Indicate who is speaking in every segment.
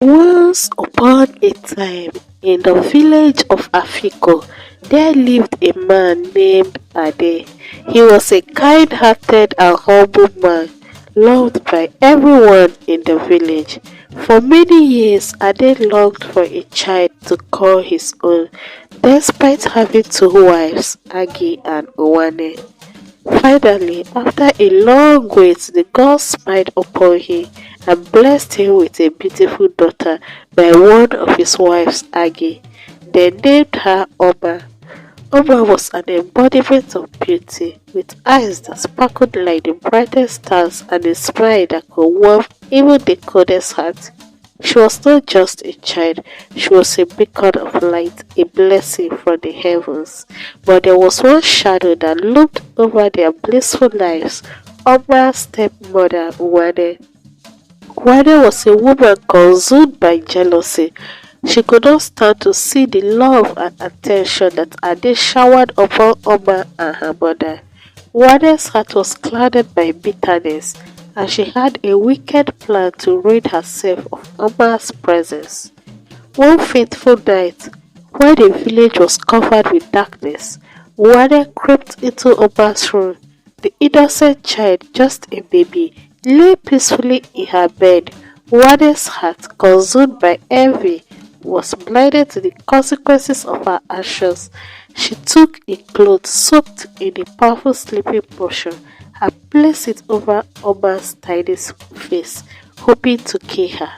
Speaker 1: Once upon a time, in the village of Afiko, there lived a man named Ade. He was a kind-hearted and humble man, loved by everyone in the village. For many years, Ade longed for a child to call his own, despite having two wives, Agi and Owane. Finally, after a long wait, the gods smiled upon him and blessed him with a beautiful daughter by one of his wives, Agi. They named her Oma. Oma was an embodiment of beauty, with eyes that sparkled like the brightest stars and a smile that could warm even the coldest heart. She was not just a child, she was a beacon of light, a blessing from the heavens. But there was one shadow that loomed over their blissful lives. Oma's stepmother, Wane. Wane was a woman consumed by jealousy. She could not stand to see the love and attention that Ade showered upon Oma and her mother. Wane's heart was clouded by bitterness, and she had a wicked plan to rid herself of Oma's presence. One fateful night, when the village was covered with darkness, Wane crept into Oma's room. The innocent child, just a baby, lay peacefully in her bed. Wane's heart, consumed by envy, was blinded to the consequences of her actions. She took a cloth soaked in the powerful sleeping potion and placed it over Oma's tiny face, hoping to kill her.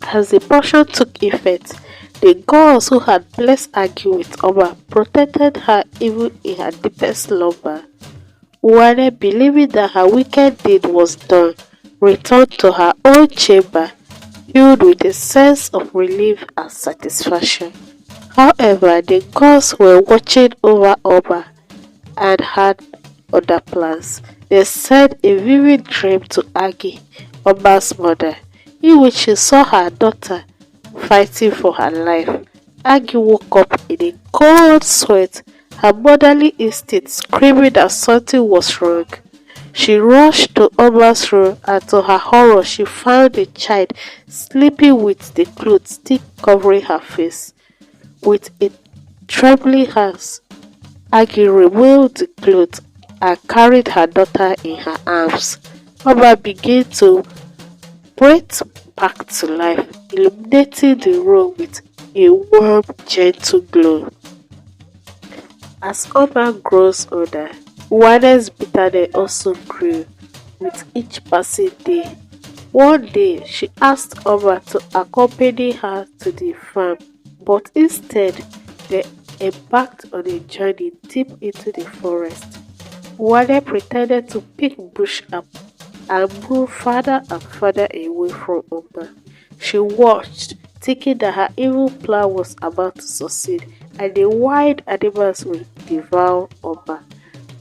Speaker 1: As the potion took effect, the gods who had blessed Agi with Oma protected her even in her deepest slumber. Wane, believing that her wicked deed was done, returned to her own chamber, filled with a sense of relief and satisfaction. However, the gods were watching over Oma and had other plans. They sent a vivid dream to Agi, Oma's mother, in which she saw her daughter fighting for her life. Agi woke up in a cold sweat, her motherly instinct screaming that something was wrong. She rushed to Oma's room and to her horror she found the child sleeping with the clothes still covering her face. With a trembling hands, Agi removed the clothes and carried her daughter in her arms. Oma began to breathe back to life, illuminating the room with a warm, gentle glow. As Oma grows older, Wane's bitterness also grew with each passing day. One day, she asked Oma to accompany her to the farm, but instead, they embarked on a journey deep into the forest. Wane pretended to pick bush up and moved farther and farther away from Oma. She watched, thinking that her evil plan was about to succeed and the wild animals would devour Oma.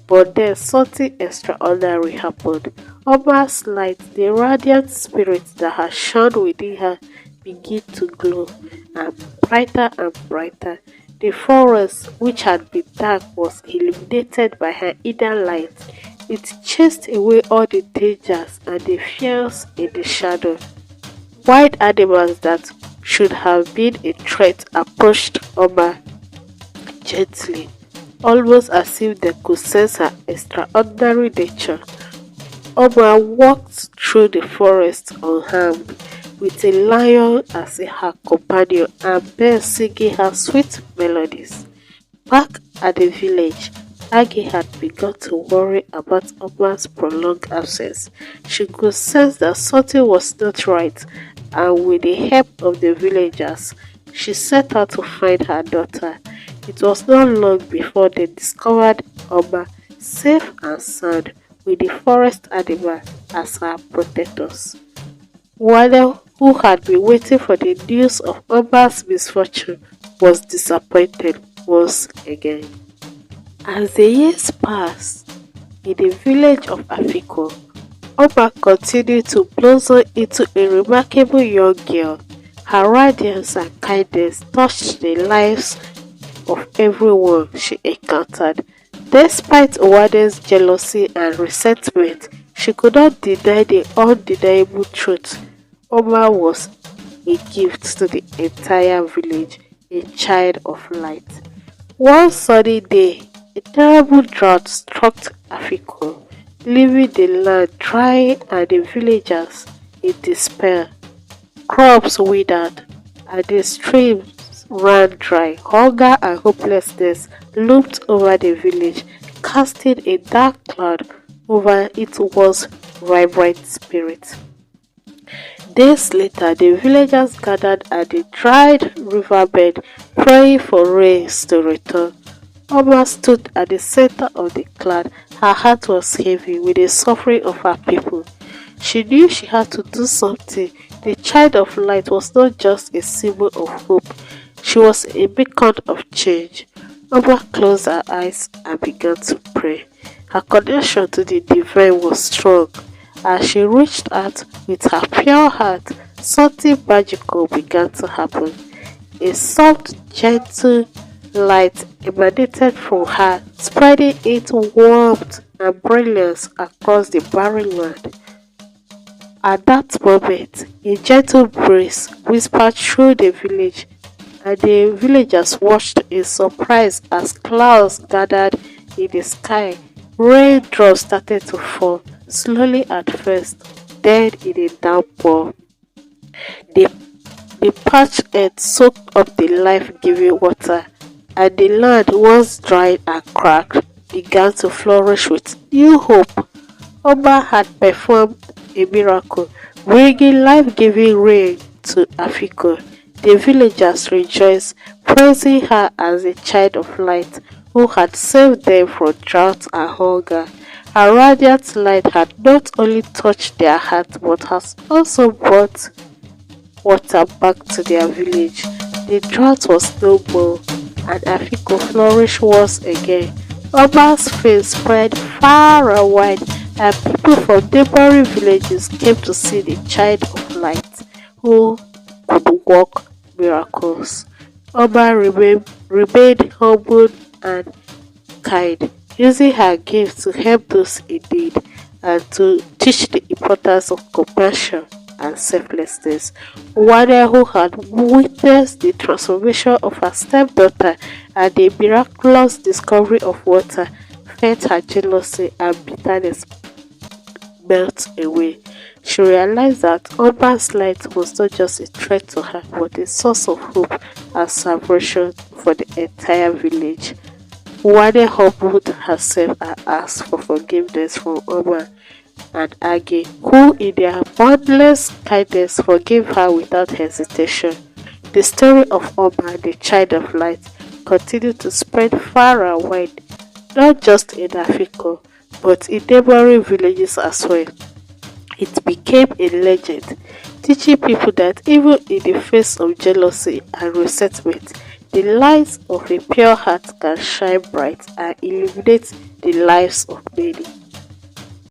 Speaker 1: But then something extraordinary happened. Oma's light, the radiant spirit that had shone within her, began to glow and brighter. The forest, which had been dark, was illuminated by her inner light. It chased away all the dangers and the fears in the shadow. Wild animals that should have been a threat approached Oma gently, almost as if they could sense her extraordinary nature. Oma walked through the forest unharmed, with a lion as her companion and birds singing her sweet melodies. Back at the village, Agi had begun to worry about Oma's prolonged absence. She could sense that something was not right, and with the help of the villagers, she set out to find her daughter. It was not long before they discovered Oma safe and sound with the forest animal as her protectors. Wane, who had been waiting for the news of Oma's misfortune, was disappointed once again. As the years passed, in the village of Afiko, Oma continued to blossom into a remarkable young girl. Her radiance and kindness touched the lives of everyone she encountered. Despite Wane's jealousy and resentment, she could not deny the undeniable truth. Oma was a gift to the entire village, a child of light. One sunny day, a terrible drought struck Africa, leaving the land dry and the villagers in despair. Crops withered, and the streams ran dry. Hunger and hopelessness loomed over the village, casting a dark cloud over its once vibrant spirit. Days later, the villagers gathered at the dried riverbed, praying for rains to return. Oma stood at the center of the cloud. Her heart was heavy with the suffering of her people. She knew she had to do something. The child of light was not just a symbol of hope, she was a beacon of change. Oma closed her eyes and began to pray. Her connection to the divine was strong. As she reached out with her pure heart, something magical began to happen. A soft, gentle light emanated from her, spreading its warmth and brilliance across the barren land. At that moment, a gentle breeze whispered through the village, and the villagers watched in surprise as clouds gathered in the sky. Raindrops started to fall, slowly at first, then in a downpour. The, the parched earth soaked up the life-giving water, and the land, once dried and cracked, began to flourish with new hope. Oma had performed a miracle, bringing life-giving rain to Africa. The villagers rejoiced, praising her as a child of light who had saved them from drought and hunger. Her radiant light had not only touched their hearts but has also brought water back to their village. The drought was no more, and Africa flourished once again. Oma's fame spread far and wide, and people from neighboring villages came to see the child of light who could work miracles. Oma remained humble and kind, using her gifts to help those in need and to teach the importance of compassion and selflessness. One who had witnessed the transformation of her stepdaughter and the miraculous discovery of water felt her jealousy and bitterness melt away. She realized that Oma's light was not just a threat to her but a source of hope and salvation for the entire village. Wade humbled herself and asked for forgiveness from Oma and Age, who in their boundless kindness forgave her without hesitation. The story of Oma, the child of light, continued to spread far and wide, not just in Africa, but in neighboring villages as well. It became a legend, teaching people that even in the face of jealousy and resentment, the light of a pure heart can shine bright and illuminate the lives of many.